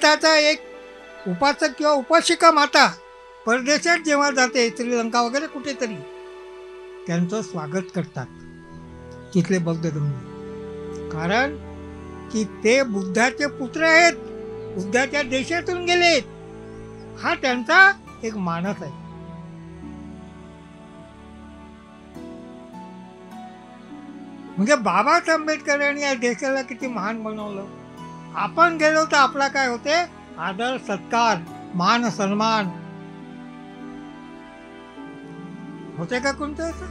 भारताचा एक उपासक किंवा उपासिका माता परदेशात जेव्हा जाते, श्रीलंका वगैरे कुठेतरी, त्यांचं स्वागत करतात तिथले बौद्ध धर्मीय. कारण की ते बुद्धाचे पुत्र आहेत, बुद्धाच्या देशातून गेलेत, हा त्यांचा एक मानस आहे. म्हणजे बाबासाहेब आंबेडकर यांनी या देशाला किती महान बनवलं. आपण गेलो तर आपला काय होते, आदर सत्कार मान सन्मान होते का कोणतं असं?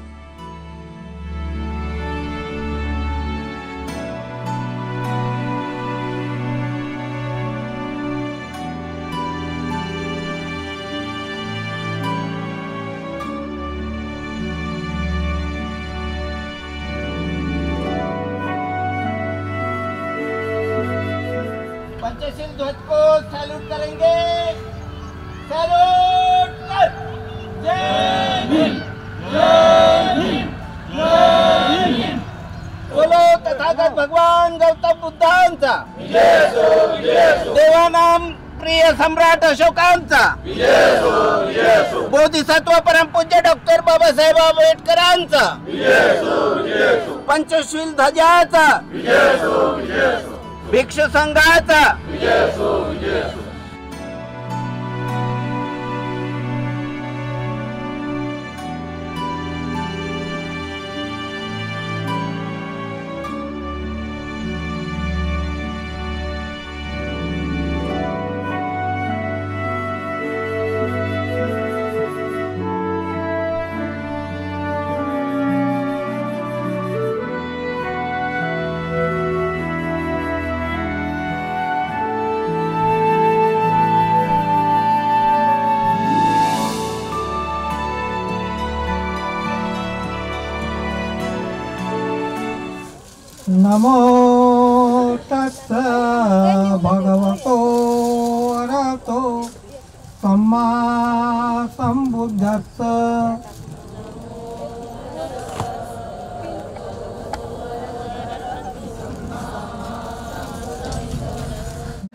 पंचशील ध्वज को सैल्यूट करेंगे. सैल्यूट कर. जय भीम, जय भीम, जय भीम. बोलो तथागत भगवान गौतम बुद्धांचा विजय असो, विजय असो. देवानाम प्रिय सम्राट अशोकांचा विजय असो, विजय असो. बोधिसत्व परमपूज्य डॉक्टर बाबासाहेब आंबेडकरांचा विजय असो, विजय असो. पंचशील ध्वजाचा विजय असो, विजय असो. भिक्षु संघाचा विजय असो, विजय असो. नमो तस्स भगवतो अरहतो सम्मा संबुद्धस्स.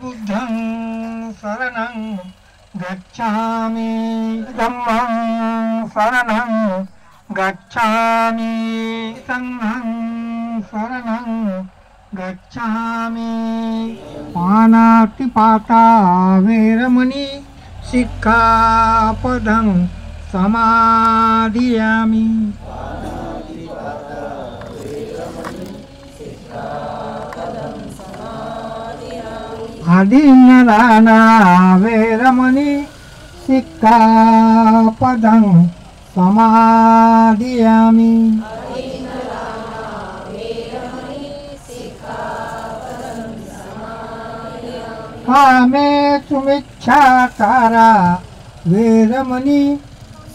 बुद्धं शरणं गच्छामि, धम्मं शरणं गच्छामि, संघं शरणं गच्छामि. पानातिपाता वेरमणि सिक्खापदं समादियामि. आदिन्नदाना वेरमणि सिक्खापदं समादियामि. कामेषु मिच्छाचारा वेरमणि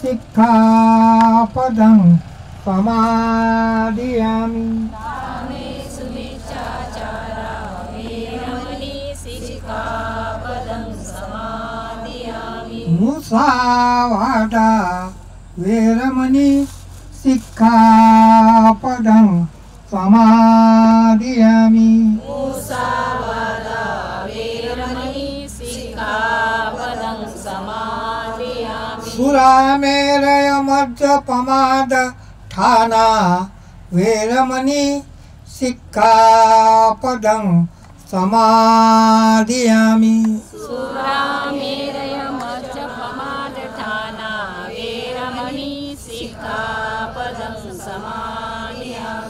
सिक्खापदं समादियामि. मुसावादा वेरमणि सिक्खापदं समादियामि. सुरामेरय मद्यपमाद ठाना वेरमणि सिक्खापदं समादियामि.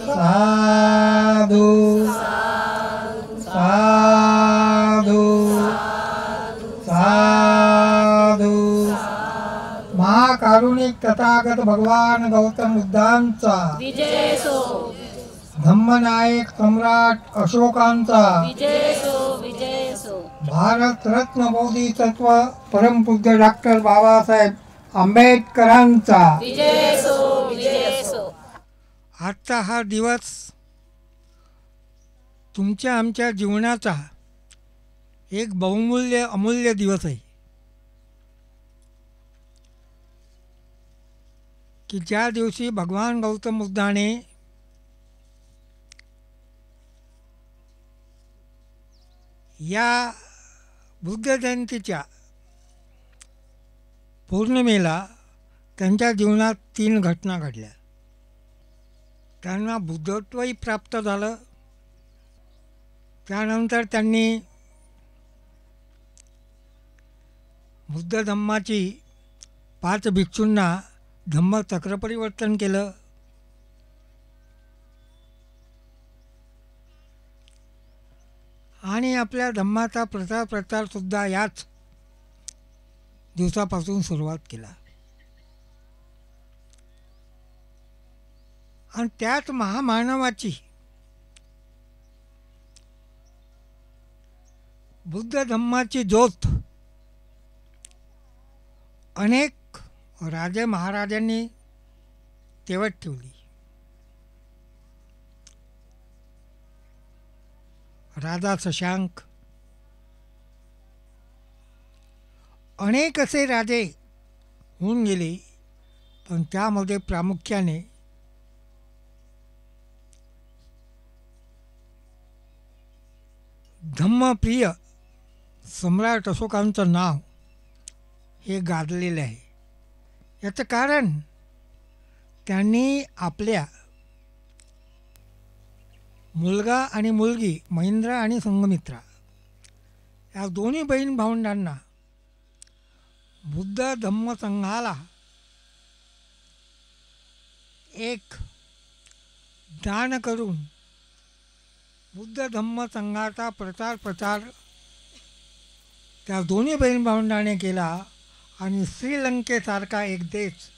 साधु साधु साधु. महाकारुणिक तथागत भगवान गौतम बुद्धांचा विजय असो. धम्मनायक सम्राट अशोकांचा विजय असो, विजय असो. भारत रत्न बोधिसत्व परमपूज्य डॉक्टर बाबासाहेब आंबेडकरांचा विजय असो, विजय असो. आजचा हा दिवस तुमच्या आमच्या जीवनाचा एक बहुमूल्य अमूल्य दिवस आहे की ज्या दिवशी भगवान गौतम बुद्धाने या बुद्ध जयंतीच्या पौर्णिमेला त्यांच्या जीवनात 3 घटना घडल्या. त्यांना बुद्धत्वही प्राप्त झालं. त्यानंतर त्यांनी बुद्ध धम्माची 5 भिक्षूंना धम्म चक्रपरिवर्तन केलं. आणि आपल्या धम्माचा प्रचार सुद्धा याच दिवसापासून सुरुवात केला. आणि त्याच महामानवाची बुद्ध धम्माची ज्योत अनेक राजे महाराजांनी तेवत ठेवली. राजा शशांक, अनेक असे राजे होऊन गेले, पण त्यामध्ये प्रामुख्याने धम्मप्रिय सम्राट अशोकांचं नाव हे गाजलेलं आहे. याचं कारण त्यांनी आपल्या मुलगा आणि मुलगी महेंद्र आणि संघमित्रा या दोन्ही बहीण भावंडांना बुद्ध धम्म संघाला एक दान करून बुद्ध धम्म संघाचा प्रचार त्या दोन्ही बहीण भावंडाने केला. आणि श्रीलंकेसारखा एक देश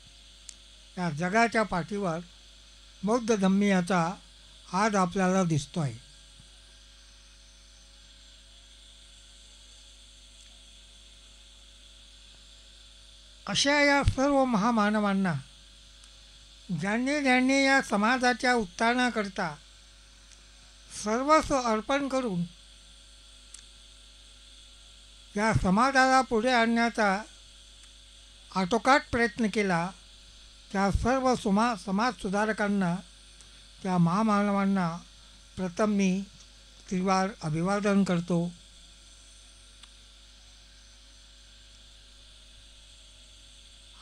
या जगाच्या पाठीवर बौद्ध धम्मीयाचा आज आपल्याला दिसतो आहे. अशा या सर्व महामानवांना ज्यांनी या समाजाच्या उत्थानाकरता सर्वस्व अर्पण करून या समाजाला पुढे आणण्याचा आटोकाट प्रयत्न केला, त्या सर्व समाज सुधारकांना, त्या महामानवांना प्रथम मी त्रिवार अभिवादन करतो.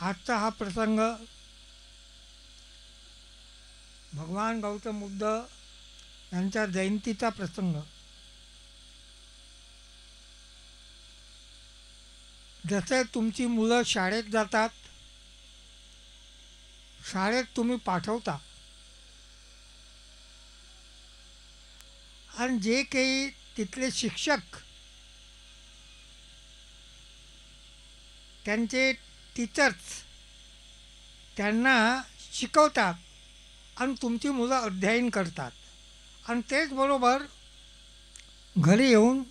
आजचा हा प्रसंग भगवान गौतम बुद्ध यांच्या जयंतीचा प्रसंग. जसे तुमची मुलं शाळेत जातात, शाळेत तुम्ही पाठवता, आणि जे काही तिथले शिक्षक, त्यांचे टीचर्स त्यांना शिकवतात आणि तुमची मुलं अध्ययन करतात, आणि तेच बरोबर घरी येऊन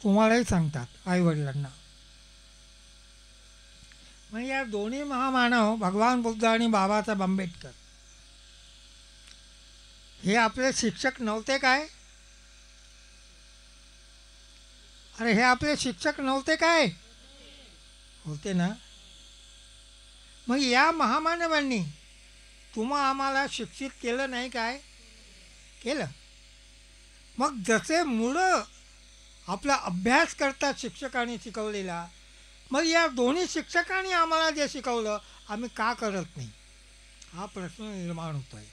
तुम्हालाही सांगतात आईवडिलांना. मग या दोन्ही महामानव भगवान बुद्ध आणि बाबासाहेब आंबेडकर हे आपले शिक्षक नव्हते काय? अरे हे आपले शिक्षक नव्हते काय? होते ना. मग या महामानवांनी आम्हाला शिक्षित केलं नाही काय? केलं. मग जसे मुलं आपला अभ्यास करतात शिक्षकांनी शिकवलेला, मग या दोन्ही शिक्षकांनी आम्हाला जे शिकवलं आम्ही का करत नाही, हा प्रश्न निर्माण होतो आहे.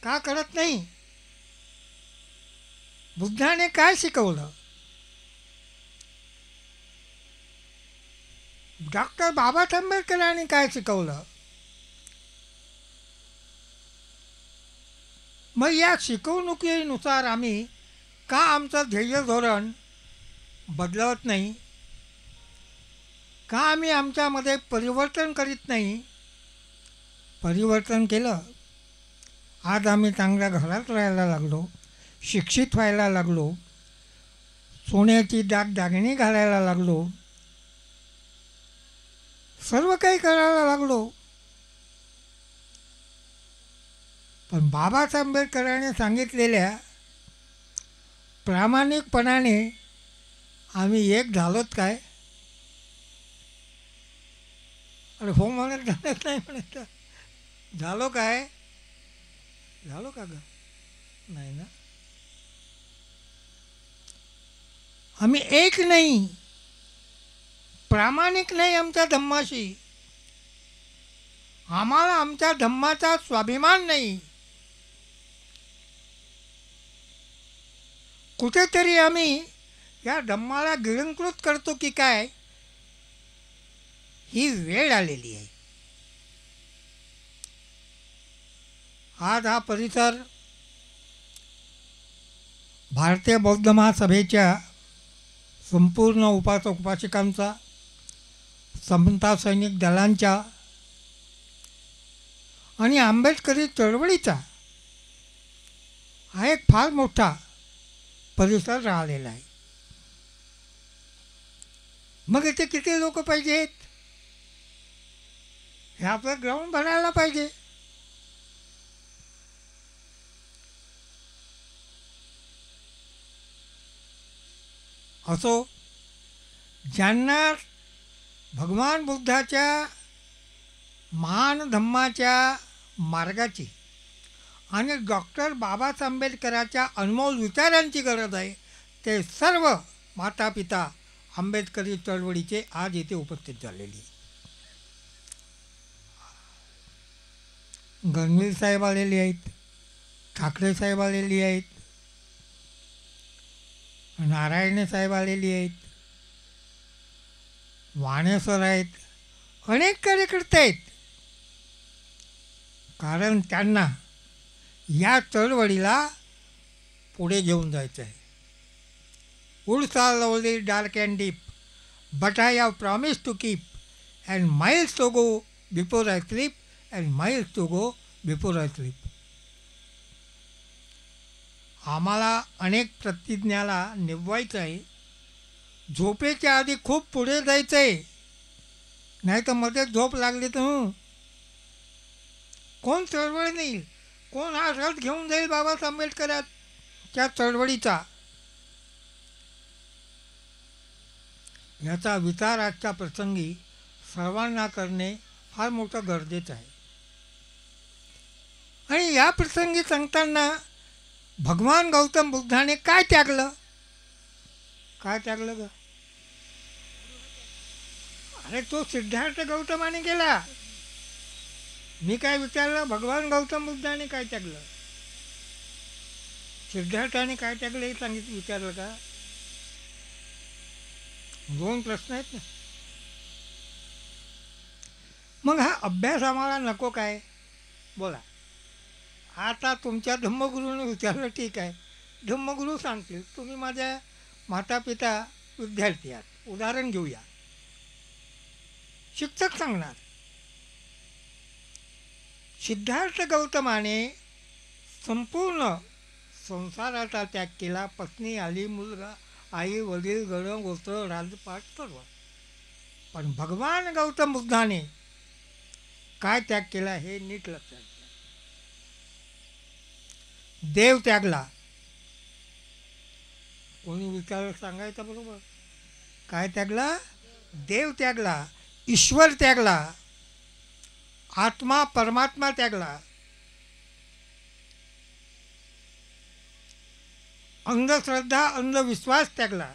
का करत नाही? बुद्धाने काय शिकवलं? डॉक्टर बाबासाहेब आंबेडकरांनी काय शिकवलं? मग या शिकवणुकीनुसार आम्ही का आमचं ध्येय धोरण बदलवत नाही? का आम्ही आमच्यामध्ये परिवर्तन करीत नाही? परिवर्तन केलं. आज आम्ही चांगल्या घरात राहायला लागलो, शिक्षित व्हायला लागलो, सोन्याची दागदागिने घालायला लागलो, सर्व काही करायला लागलो. पण बाबासाहेब आंबेडकरांनी सांगितलेल्या प्रामाणिकपणाने आम्ही एक झालोत काय? अरे हो म्हणत झालंच नाही म्हणत. झालो काय? झालो का ग? नाही ना. आम्ही एक नाही, प्रामाणिक नाही आमच्या धम्माशी. आम्हाला आमच्या धम्माचा स्वाभिमान नाही. कुठेतरी आम्ही या धम्माला गिळंकृत करतो की काय, ही वेळ आलेली आहे. आज हा परिसर भारतीय बौद्ध महासभेच्या संपूर्ण उपासक उपासिकांचा, समता सैनिक दलांच्या आणि आंबेडकरी चळवळीचा हा एक फार मोठा परिसर राहिलेला आहे. मग इथे किती लोक पाहिजेत? हे आपलं ग्राउंड भरायला पाहिजे. असो, ज्यांना भगवान बुद्धाच्या महान धम्माच्या मार्गाची आणि डॉक्टर बाबासाहेब आंबेडकरांच्या अनमोल विचारांची गरज आहे, ते सर्व माता पिता आंबेडकरी चळवळीचे आज इथे उपस्थित झालेली. गणवीर साहेब आलेले आहेत, ठाकरे साहेब आलेली आहेत, नारायणे साहेब आलेली आहेत, वाणे सर आहेत, अनेक कार्यकर्ते आहेत. कारण त्यांना या चळवळीला पुढे घेऊन जायचं आहे. Woods are lovely, dark and deep, but I have promised to keep, and miles to go before I sleep, and miles to go before I sleep. आम्हाला अनेक प्रतिज्ञाला निभवायचं आहे. झोपेच्या आधी खूप पुढे जायचं आहे, नाही तर मध्ये झोप लागली तर कोण चळवळ नाही, कोण हा रथ घेऊन जाईल बाबासाहेब आंबेडकरांच्या चळवळीचा, याचा विचार आजच्या प्रसंगी सर्वांना करणे फार मोठं गरजेचं आहे. आणि या प्रसंगी सांगताना भगवान गौतम बुद्धाने काय त्यागलं? काय त्यागलं ग? अरे तो सिद्धार्थ गौतमाने केला. मी काय विचारलं, भगवान गौतम बुद्धाने काय त्यागलं? सिद्धार्थाने काय त्यागलं हे सांगितलं, विचारलं का? दोन प्रश्न आहेत ना. मग हा अभ्यास आम्हाला नको काय? बोला. आता तुमच्या धम्मगुरूने विचारलं, ठीक आहे, धम्मगुरू सांगतील, तुम्ही माझ्या माता पिता विद्यार्थी आहात. उदाहरण घेऊया, शिक्षक सांगणार, सिद्धार्थ गौतमाने संपूर्ण संसाराचा त्याग केला. पत्नी आली, मुलगा, आई, वडील, गड, गोत्र, राजपाट सर्व. पण भगवान गौतम बुद्धाने काय त्याग केला हे नीट लक्षात घ्या. देव त्यागला. कोणी विचार सांगायचा बरोबर. काय त्यागला? देव त्यागला, ईश्वर त्यागला, आत्मा परमात्मा त्यागला, अंधश्रद्धा अंधविश्वास त्यागला,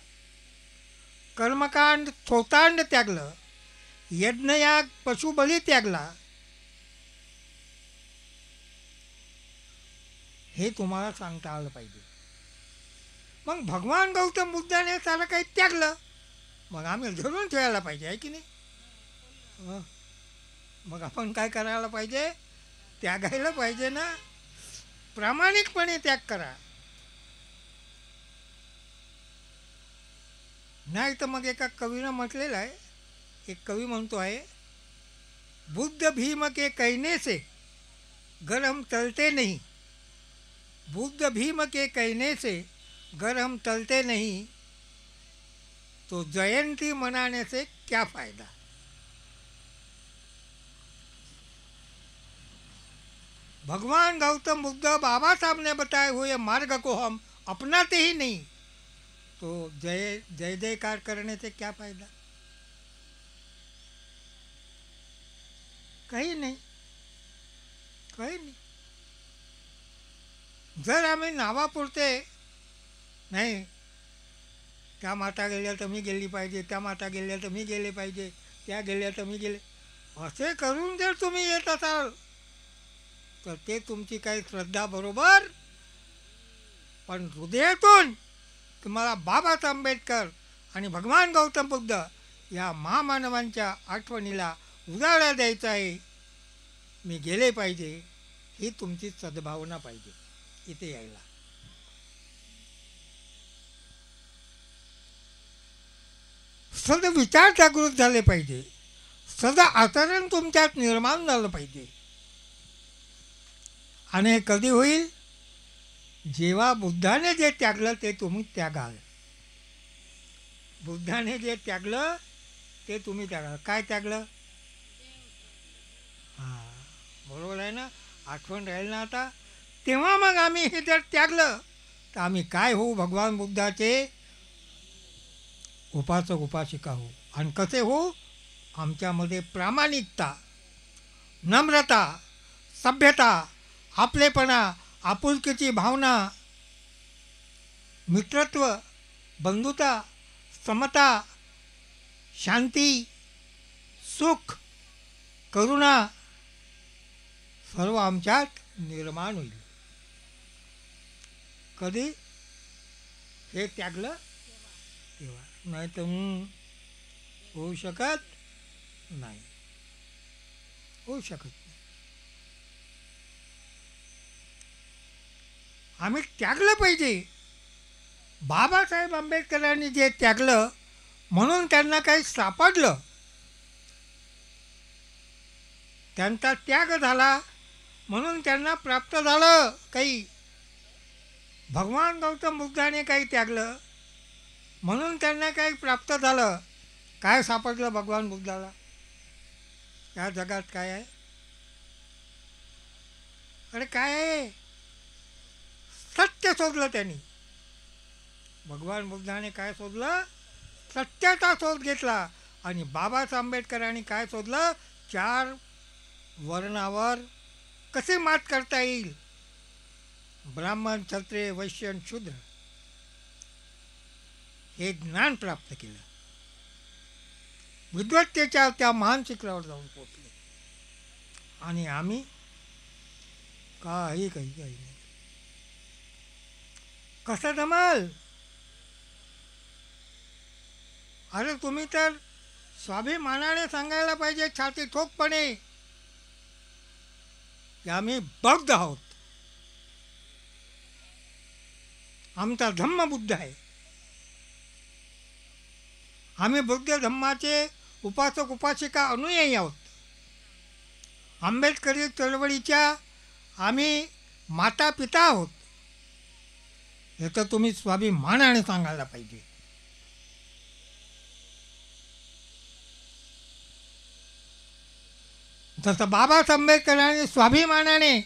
कर्मकांड स्वतांड त्यागलं, यज्ञयाग पशुबली त्यागला. हे तुम्हाला सांगता आलं पाहिजे. मग भगवान गौतम बुद्धाने सारं काही त्यागलं, मग आम्ही धरून ठेवायला पाहिजे, आहे की नाही? मग आपण काय करायला पाहिजे? त्यागायला पाहिजे ना. प्रामाणिकपणे त्याग करा. नाही तर मग एका कवीनं म्हटलेलं आहे, एक कवी म्हणतो आहे, बुद्ध भीम के कहने से गर हम चलते नहीं, बुद्ध भीम के कहने से गर हम चलते नहीं, तो जयंती मनाने से क्या फायदा. भगवान गौतम बुद्ध बाबा साहब ने बताए हुए मार्ग को हम अपनाते ही नहीं, तो जय जय जयकार करने से क्या फायदा. काही नाही, काही नाही. जर आम्ही नावापुरते नाही त्या माता गेल्या तर मी गेली पाहिजे, त्या माता गेल्या तर मी गेले पाहिजे, त्या गेल्या तर मी गेले, असे करून जर तुम्ही येत असाल तर ते तुमची काही श्रद्धा बरोबर, पण हृदयातून तुम्हाला बाबासाहेब आंबेडकर आणि भगवान गौतम बुद्ध या महामानवांच्या आठवणीला उजाळा द्यायचा आहे, मी गेले पाहिजे, ही तुमची सद्भावना पाहिजे इथे यायला. सद विचार जागृत झाले पाहिजे, सद आचरण तुमच्यात निर्माण झालं पाहिजे. आणि हे कधी होईल? जेव्हा बुद्धाने जे त्यागलं ते तुम्ही त्यागाल. बुद्धाने जे त्यागलं ते तुम्ही त्यागाल. काय त्यागलं? हां, बरोबर आहे ना, आठवण राहील ना आता. तेव्हा मग आम्ही हे जर त्यागलं तर आम्ही काय होऊ? भगवान बुद्धाचे उपासक उपासिका होऊ. आणि कसे होऊ? आमच्यामध्ये प्रामाणिकता, नम्रता, सभ्यता, आपलेपणा, आपुलकीची भावना, मित्रत्व, बंधुता, समता, शांती, सुख, करुणा सर्व आमच्यात निर्माण होईल. कधी? हे त्यागलं तेव्हा. नाही तर होऊ शकत नाही, होऊ शकत नाही. आम्ही त्यागलं पाहिजे. बाबासाहेब आंबेडकरांनी जे त्यागलं म्हणून त्यांना काही सापडलं, त्यांचा त्याग झाला म्हणून त्यांना प्राप्त झालं काही. भगवान गौतम बुद्धाने काही त्यागलं म्हणून त्यांना काही प्राप्त झालं. काय सापडलं भगवान बुद्धाला? या जगात काय आहे? अरे काय आहे? सत्य शोधलं त्यांनी. भगवान बुद्धाने काय शोधलं? सत्याचा शोध घेतला. आणि बाबासाहेब आंबेडकरांनी काय शोधलं? 4 वर्णावर कसे मात करता येईल, ब्राह्मण, क्षत्रिय, वैश्य आणि शूद्र, हे ज्ञान प्राप्त केलं. विद्वत्तेच्या त्या महान शिखरावर जाऊन पोचले. आणि आम्ही काही नाही. कसं जमल? अरे तुम्ही तर स्वाभिमानाने सांगायला पाहिजे, छाती ठोकपणे, की आम्ही बौद्ध आहोत, आमचा धम्म बुद्ध आहे, आम्ही बुद्ध धम्माचे उपासक उपासिका अनुयायी आहोत, आंबेडकरी चळवळीच्या आम्ही माता पिता आहोत, हे तर तुम्ही स्वाभिमानाने सांगायला पाहिजे. तसं बाबासाहेब आंबेडकरांनी स्वाभिमानाने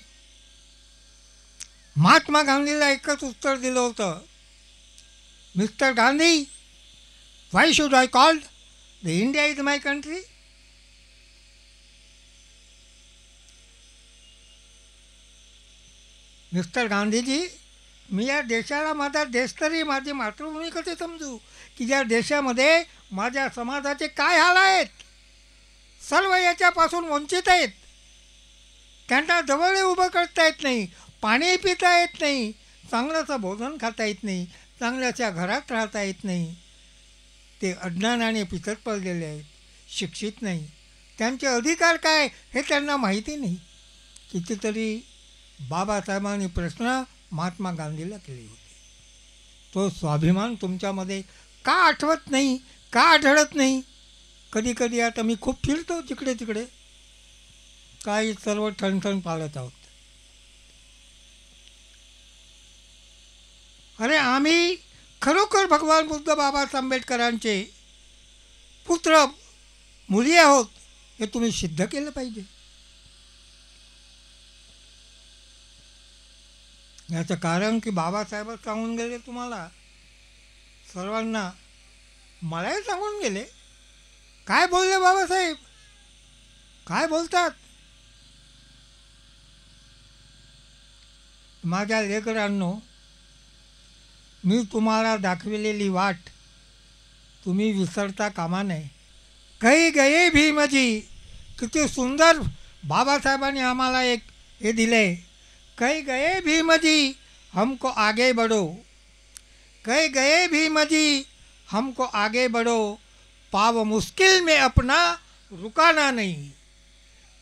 महात्मा गांधीला एकच उत्तर दिलं होतं, mister Gandhi, why should I called the India is my country? Mister Gandhiji, मी या देशाला माझा देश तरी माझी मातृभूमी कसे समजू, की ज्या देशामध्ये माझ्या समाजाचे काय हाल आहेत, सर्व याच्यापासून वंचित आहेत, त्यांना जवळ उभं करता येत नाही, पाणी पिता येत नाही, चांगलंसं भोजन खाता येत नाही, चांगल्याच्या घरात राहता येत नाही, ते अज्ञानाने पितत पडलेले आहेत, शिक्षित नाही, त्यांचे अधिकार काय हे त्यांना माहिती नाही. कितीतरी बाबासाहेबांनी प्रश्न महात्मा गांधीला केले होते. तो स्वाभिमान तुमच्यामध्ये का आठवत नाही, का आढळत नाही? कधी कधी आता मी खूप फिरतो तिकडे तिकडे, काही सर्व ठणठण पाळत आहोत. अरे आम्ही खरोखर भगवान बुद्ध बाबासाहेब आंबेडकरांचे पुत्र मुली आहोत, हे तुम्ही सिद्ध केलं पाहिजे. याचं कारण की बाबासाहेबच सांगून गेले तुम्हाला सर्वांना, मलाही सांगून गेले. काय बोलले बाबासाहेब? काय बोलतात? माझ्या लेकरांनो, मी तुम्हाला दाखविलेली वाट तुम्ही विसरता कामा नये. कही गये भीमजी, किती सुंदर बाबासाहेबांनी आम्हाला एक हे दिले. कही गये भीमजी हमको आगे बढ़ो, कही गये भीमजी हमको आगे बढ़ो, पाव मुश्किल में अपना रुकाना नहीं,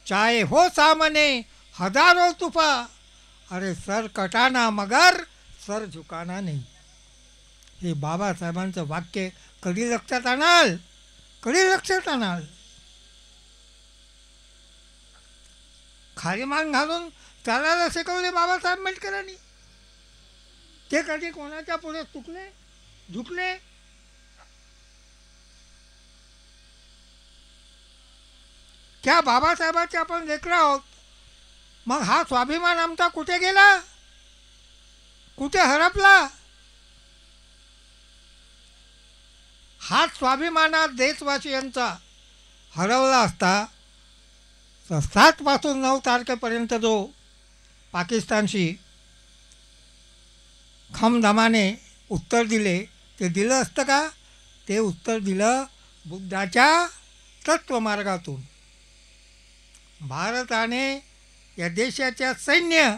चाहे हो सामने हजारों तूफा, अरे सर कटाना मगर सर झुकाना नाही. हे बाबासाहेबांचं वाक्य कधी लक्षात आणाल, कधी लक्षात आणाल. खालीमान घालून चालायला शिकवले बाबासाहेब आंबेडकरांनी. ते कधी कोणाच्या पुढे चुकले, झुकले? त्या बाबासाहेबांचे आपण लेकरं आहोत. मग हा स्वाभिमान आमचा कुठे गेला, कुठे हरपला? हा स्वाभिमानात देशवासियांचा हरवला असता तर 7 पासून 9 तारखेपर्यंत जो पाकिस्तानशी खमदमाने उत्तर दिले ते दिलं असतं का? ते उत्तर दिलं बुद्धाच्या तत्वमार्गातून. भारताने या देशाच्या सैन्य,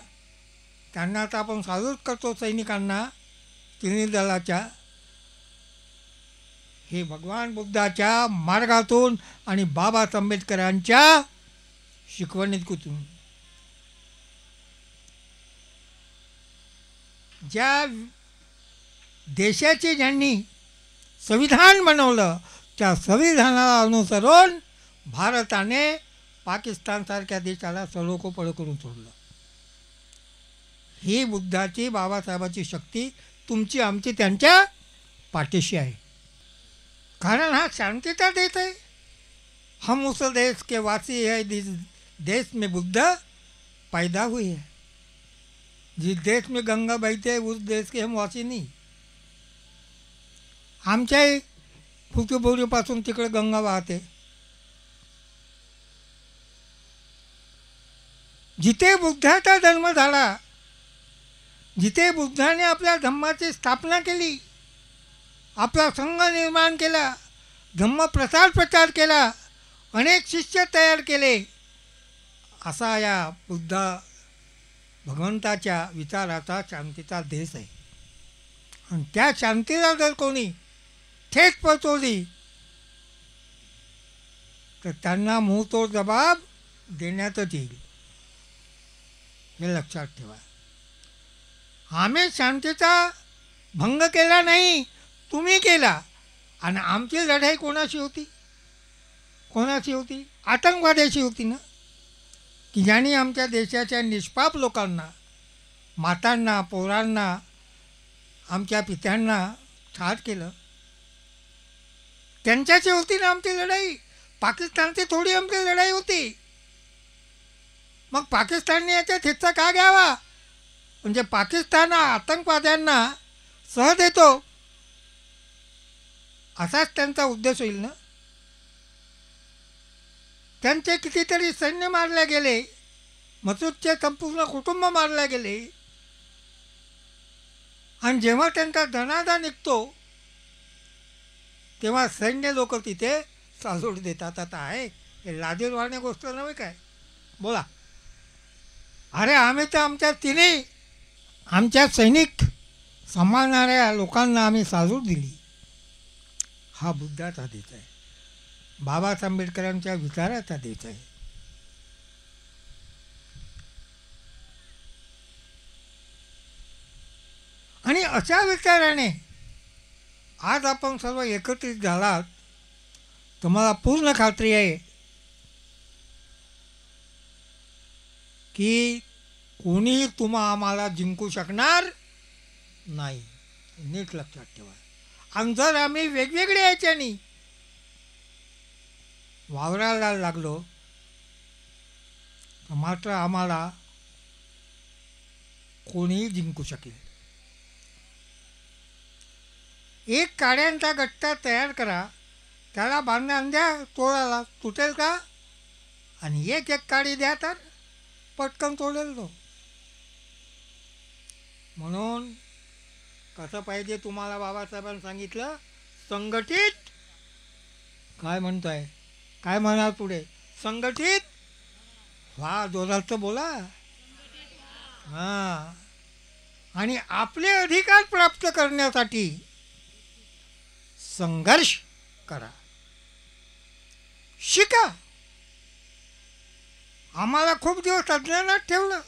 त्यांना आता आपण साजूक करतो सैनिकांना, तिन्ही दलाच्या, हे भगवान बुद्धाच्या मार्गातून आणि बाबा आंबेडकरांच्या शिकवणीतून. ज्या देशाचे ज्यांनी संविधान बनवलं त्या संविधानाला अनुसरून भारताने पाकिस्तानसारख्या देशाला सडोकोपळ करून सोडलं. ही बुद्धाची, बाबासाहेबाची शक्ती तुमची, आमची, त्यांच्या पाठीशी आहे. कारण हा शांतीचा देश आहे. हम उस देश के वासी है जिस देश में बुद्ध पैदा हुई है. जिस देश में गंगा बहती है उस देश के हम वासी नहीं. आमच्याही फुकीबोरीपासून तिकडे गंगा वाहते. जिथे बुद्धाचा जन्म झाला, जिथे बुद्धाने आपल्या धम्माची स्थापना केली, आपला संघ निर्माण केला, धम्म प्रचार केला, अनेक शिष्य तयार केले, असा या बुद्ध भगवंताच्या विचाराचा शांतीचा देश आहे. आणि त्या शांतीला जर कोणी ठेच पोचवली तर त्यांना मुंहतोड जबाब देण्यातच येईल. हे लक्षात ठेवा. आम्ही शांतीचा भंग केला नाही, तुम्ही केला. आणि आमची लढाई कोणाशी होती, कोणाशी होती? आतंकवाद्याशी होती ना, की ज्यांनी आमच्या देशाच्या निष्पाप लोकांना, मातांना, पोरांना, आमच्या पित्यांना ठार केलं. त्यांच्याशी होती ना आमची लढाई. पाकिस्तानची थोडी आमची लढाई होती. मग पाकिस्तानने याच्यात हिस्सा का घ्यावा? म्हणजे पाकिस्तान आतंकवाद्यांना सह देतो असाच त्यांचा उद्देश होईल ना. त्यांचे कितीतरी सैन्य मारले गेले, मसूदचे संपूर्ण कुटुंब मारले गेले. आणि जेव्हा त्यांचा जनाजा निघतो तेव्हा सैन्य लोक तिथे साजूड देतात. आता आहे हे लाजीरवाणी गोष्ट नव्हे काय? बोला. अरे आम्ही तर आमच्या सैनिक सांभाळणाऱ्या लोकांना आम्ही साजूड दिली. हा बुद्धाचा देश आहे, बाबासाहेब आंबेडकरांच्या विचाराचा देश आहे. आणि अशा विचाराने आज आपण सर्व एकत्रित झालात तर मला पूर्ण खात्री आहे की कोणीही आम्हाला जिंकू शकणार नाही. नीट लक्षात ठेवा. आणि जर आम्ही वेगवेगळ्या याच्यानी वावरायला लागलो तर मात्र आम्हाला कोणीही जिंकू शकेल. एक काड्यांचा गट्टा तयार करा, त्याला बांधून द्या तोडाला, तुटेल का? आणि एक काडी द्या तर पटकन तोडेल तो. म्हणून कसं पाहिजे तुम्हाला बाबासाहेबांनी सांगितलं, संघटित काय म्हणताय? काय म्हणाल पुढे? संघटित व्हा, जोरात बोला. हां. आणि आपले अधिकार प्राप्त करण्यासाठी संघर्ष करा, शिका. आम्हाला खूप दिवस अज्ञानात ठेवलं,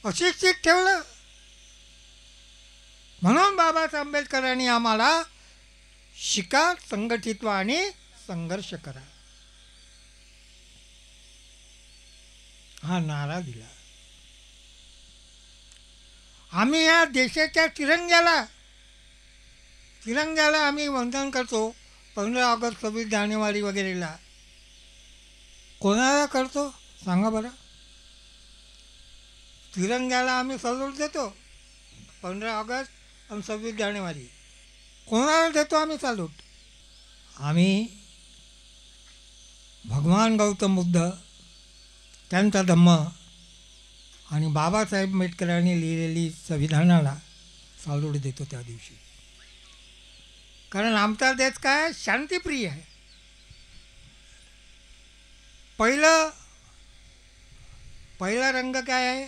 अशिक्षित ठेवलं. म्हणून बाबासाहेब आंबेडकरांनी आम्हाला शिका, संघटित व्हा आणि संघर्ष करा हा नारा दिला. आम्ही या देशाच्या तिरंग्याला आम्ही वंदन करतो 15 ऑगस्ट 26 जानेवारी वगैरेला. कोणाला करतो सांगा बरं? तिरंग्याला आम्ही सल्यूट देतो 15 ऑगस्ट आणि 26 जानेवारी. कोणाला देतो आम्ही सल्यूट? आम्ही भगवान गौतम बुद्ध, त्यांचा धम्म आणि बाबासाहेब आंबेडकरांनी लिहिलेली संविधानाला सल्यूट देतो त्या दिवशी. कारण आमचा देश काय शांतिप्रिय आहे. पहिला रंग काय आहे?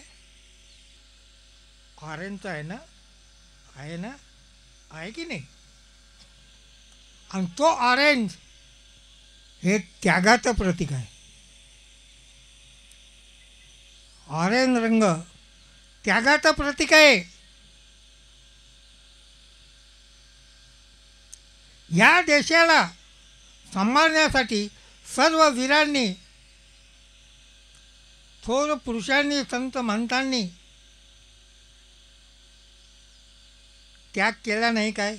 ऑरेंजचा आहे ना? आहे ना? आहे की नाही? आणि तो ऑरेंज हे त्यागाचं प्रतीक आहे. ऑरेंज रंग त्यागाचं प्रतीक आहे. या देशाला सांभाळण्यासाठी सर्व वीरांनी, थोर पुरुषांनी, संत महंतांनी त्याग केला नाही काय?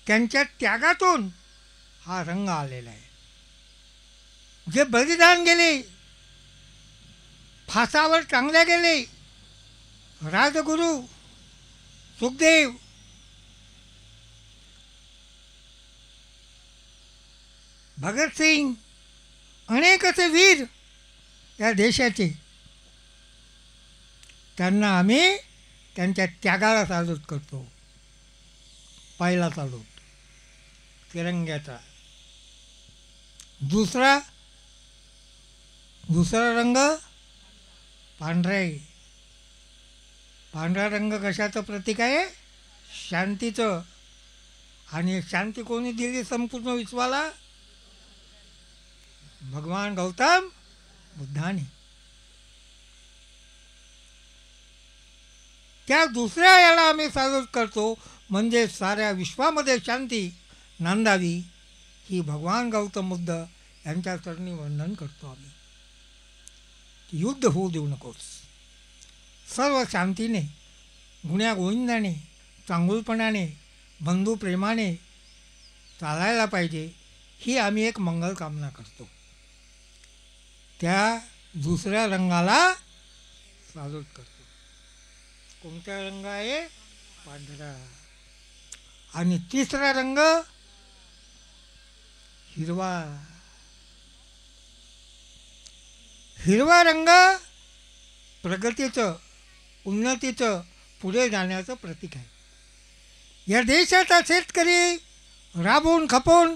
त्यांच्या त्यागातून हा रंग आलेला आहे. जे बलिदान गेले, फासावर टांगल्या गेले, राजगुरू सुखदेव, भगतसिंग, अनेक असे वीर या देशाचे, त्यांना आम्ही त्यांच्या त्यागाला सॅल्यूट करतो. पहिला सॅल्यूट तिरंग्याचा. दुसरा रंग पांढरा आहे. पांढरा रंग कशाचं प्रतीक आहे? शांतीचं. आणि शांती कोणी दिली संपूर्ण विश्वाला? भगवान गौतम बुद्धाने. त्या दुसऱ्या याला आम्ही सॅल्यूट करतो. म्हणजे साऱ्या विश्वामध्ये शांती नांदावी, ही भगवान गौतम बुद्ध यांच्या चरणी वंदन करतो आम्ही. युद्ध होऊ देऊ नकोस, सर्व शांतीने, गुण्यागोविंदाने, चांगुलपणाने, बंधुप्रेमाने चालायला पाहिजे, ही आम्ही एक मंगल कामना करतो. त्या दुसऱ्या रंगाला सॅल्यूट करतो. कोणता रंग आहे? पांढरा. आणि तिसरा रंग हिरवा. हिरवा रंग प्रगतीचं, उन्नतीचं, पुढे जाण्याचं प्रतीक आहे. या देशाचा शेतकरी राबून खपून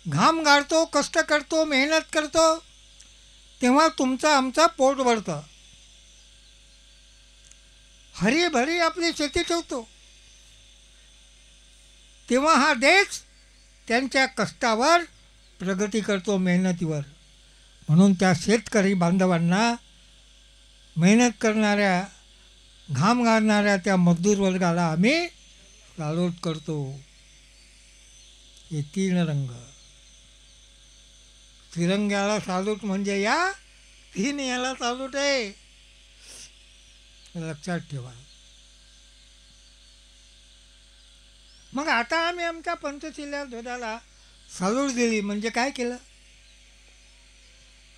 घाम गाळतो, कष्ट करतो, मेहनत करतो, तेव्हा तुमचं आमचं पोट भरतं. हरीभरी आपली शेती ठेवतो, तेव्हा हा देश त्यांच्या कष्टावर प्रगती करतो, मेहनतीवर. म्हणून त्या शेतकरी बांधवांना, मेहनत करणाऱ्या, घाम गाळणाऱ्या त्या मजदूर वर्गाला आम्ही सॅल्यूट करतो. हे 3 रंग. तिरंग्याला सॅल्यूट म्हणजे या 3 याला सॅल्यूट आहे, लक्षात ठेवा. मग आता आम्ही आमच्या पंचशीला ध्वजाला सॅल्यूट दिली म्हणजे काय केलं?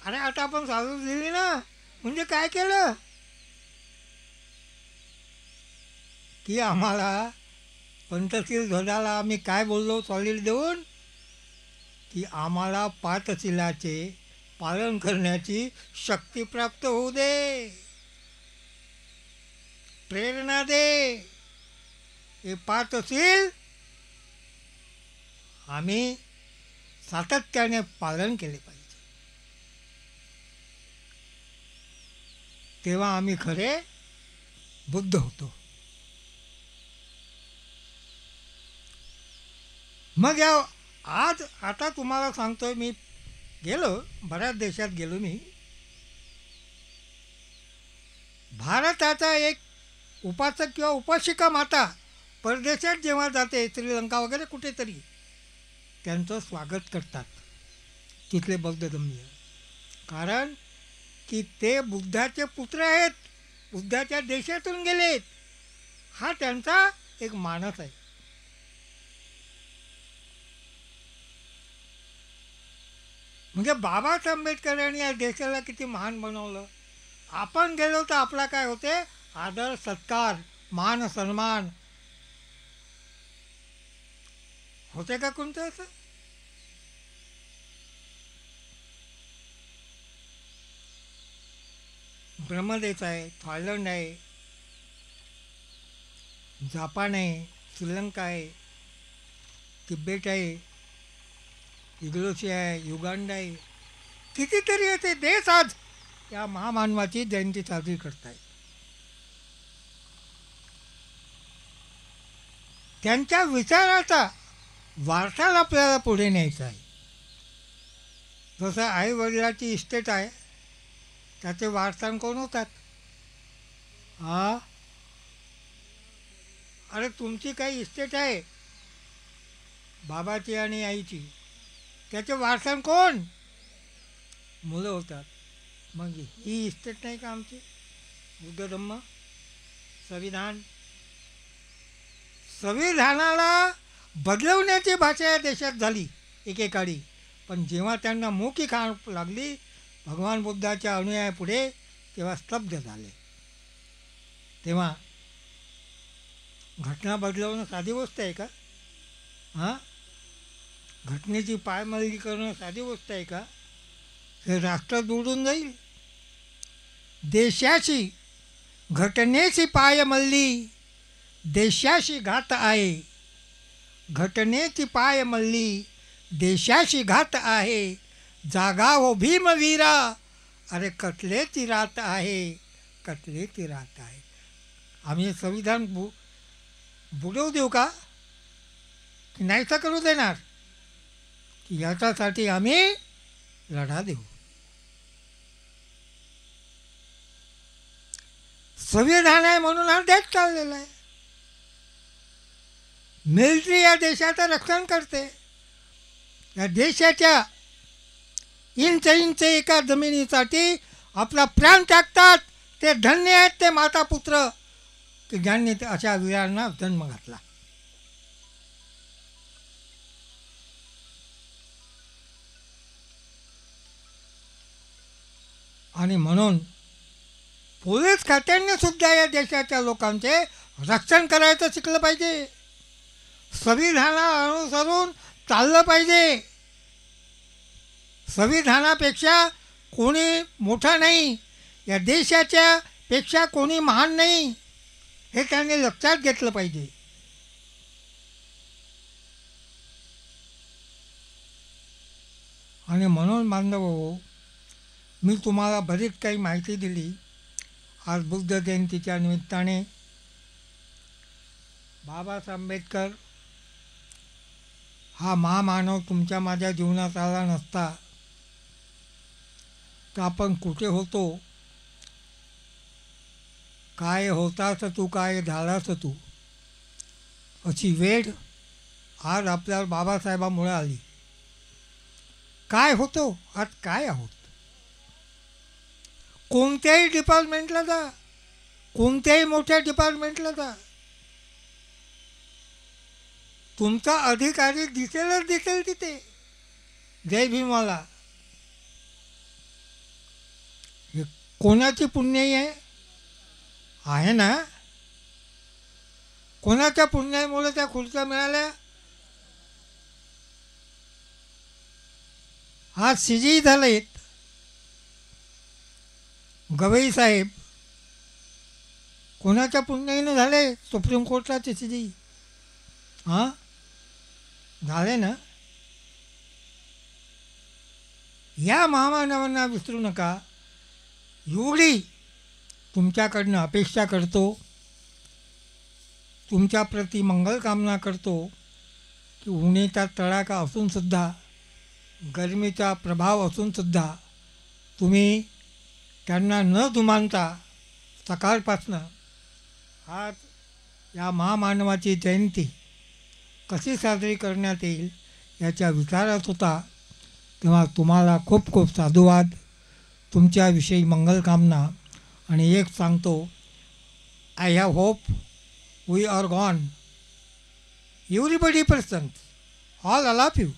अरे आता आपण सॅल्यूट दिली ना, म्हणजे काय केलं? की आम्हाला पंचशील ध्वजाला आम्ही काय बोललो सॅल्यूट देऊन? की आम्हाला पाचशिलाचे पालन करण्याची शक्ती प्राप्त होऊ दे, प्रेरणा दे. हे पाचशील आम्ही सातत्याने पालन केले पाहिजे. तेव्हा आम्ही खरे बुद्ध होतो. मग आज आता तुम्हाला सांगतोय, मी गेलो बऱ्याच देशात गेलो मी. भारताचा एक उपासक किंवा उपासिका माता परदेशात जेव्हा जाते, श्रीलंका वगैरे कुठेतरी, त्यांचं स्वागत करतात तिथले बौद्ध धर्मीय. कारण की ते बुद्धाचे पुत्र आहेत, बुद्धाच्या देशातून गेलेत, हा त्यांचा एक मानस आहे. म्हणजे बाबासाहेब आंबेडकर यांनी या देशाला किती महान बनवलं. आपण गेलो तर आपला काय होते, आदर सत्कार मान सन्मान होते का कोणतं असं? ब्रह्मदेश आहे, थायलंड आहे, जापान आहे, श्रीलंका आहे, तिबेट आहे, इग्लोशिया आहे, युगांडा आहे, कितीतरी असे देश आज या महामानवाची जयंती साजरी करत आहेत. त्यांच्या विचाराचा वारसा आपल्याला पुढे न्यायचा आहे. जसं आई वडिलाची इस्टेट आहे, त्याचे वारसान कोण होतात? अरे तुमची काही इस्टेट आहे बाबाची आणि आईची, त्याचे वारसान कोण? मुलं होतात. मग ही इस्टेट नाही का आमची? बुद्ध धम्म संविधान, संविधानाला बदलवण्याची भाषा या देशात झाली एकेकाळी. पण जेव्हा त्यांना मोकी खाण लागली भगवान बुद्धाच्या अनुयायापुढे, तेव्हा स्तब्ध झाले. तेव्हा घटना बदलवणं साधी गोष्ट आहे का? घटनेची पायमल्ली करणं साधी गोष्ट आहे का? हे राष्ट्र दुडून जाईल. देशाशी घटनेची पायमल्ली देशाशी घात आहे, घटनेची पायमल्ली देशाशी घात आहे, जागा हो भीमवीरा, अरे कटलेची रात आहे, कटलेची रात आहे. आम्ही संविधान बुडवू देऊ का की नाहीसा करू देणार? की याच्यासाठी आम्ही लढा देऊ. संविधान आहे म्हणून हा देश चाललेला आहे. मिलिटरी या देशाचं रक्षण करते. या देशाच्या इंच इंच एका जमिनीसाठी आपला प्राण टाकतात. ते धन्य आहेत ते माता पुत्र की ज्यांनी अशा वीरांना जन्म घातला. आणि म्हणून पोलीस खात्याने सुद्धा या देशाच्या लोकांचे रक्षण करायचं शिकलं पाहिजे. संविधाना अनुसरून चाललं पाहिजे. संविधानापेक्षा कोणी मोठा नाही, या देशाच्या पेक्षा कोणी महान नाही, हे त्यांनी लक्षात घेतलं पाहिजे. आणि म्हणून बांधवो, मी तुम्हाला बरीच काही माहिती दिली. आज बुद्ध जयंतीच्या निमित्ताने बाबासाहेब आंबेडकर हा महामानव तुमच्या माझ्या जीवनात आला नसता तर आपण कुठे होतो, काय होतास तू, काय झालास तू, अशी वेळ आज आपल्याला बाबासाहेबांमुळे आली. काय होतो, आज काय आहोत? कोणत्याही डिपार्टमेंटला जा, कोणत्याही मोठ्या डिपार्टमेंटला जा, तुमचा अधिकारी दिसेलच दिसेल तिथे. जय भीमाला. हे कोणाची पुण्याई आहे ना? कोणाच्या पुण्याईमुळे त्या खुर्च्या मिळाल्या? आज सीजी झालेत गवई साहेब. कोणाच्या पुण्याईनं झाले सुप्रीम कोर्टाचे सीजी? झाले ना. या महामानवांना विसरू नका. एवढी तुमच्याकडनं अपेक्षा करतो, तुमच्याप्रती मंगलकामना करतो की उन्हाचा तडाखा असूनसुद्धा, गरमीचा प्रभाव असूनसुद्धा तुम्ही त्यांना न जुमानता सकाळपासनं आज या महामानवाची जयंती कशी साजरी करण्यात येईल याच्या विचारात होता. तेव्हा तुम्हाला खूप खूप साधुवाद, तुमच्याविषयी मंगलकामना. आणि एक सांगतो, I have hope we are gone, everybody present, all allow you,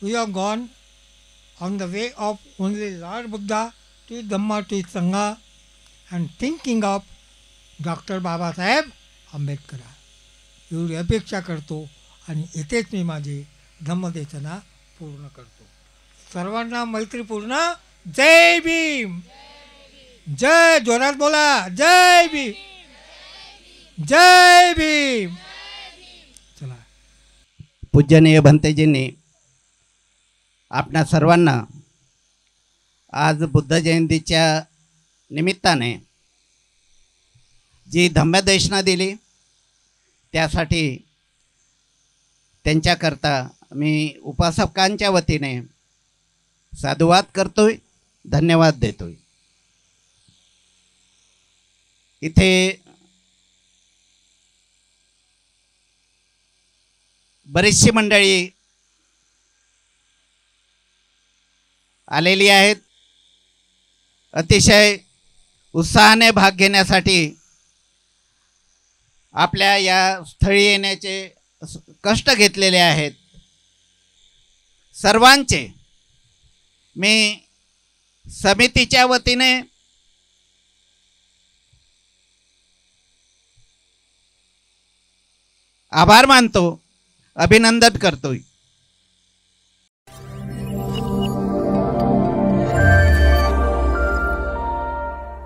we are gone on the way of only Lord Buddha to Dhamma to Sangha and thinking of doctor Babasaheb Ambedkar. एवढी अपेक्षा करतो आणि इथेच मी माझी धम्मदेशना पूर्ण करतो. सर्वांना मैत्रीपूर्ण जय भीम. जय, जोरात बोला, जय भीम, जय भीम. चला. पूजनीय भंतेजींनी आपणा सर्वांना आज बुद्ध जयंतीच्या निमित्ताने जी धम्मदेशना दिली त्यासाठी त्यांच्याकरता मी उपासकांच्या वतीने साधुवाद करतोय, धन्यवाद देतोय. इथे बरीचशी मंडळी आलेली आहेत. अतिशय उत्साहाने भाग घेण्यासाठी आपल्या या स्थळी येण्याचे कष्ट घेतलेले आहेत. सर्वांचे मी समितीच्या वतीने आभार मानतो, अभिनंदन करतोय.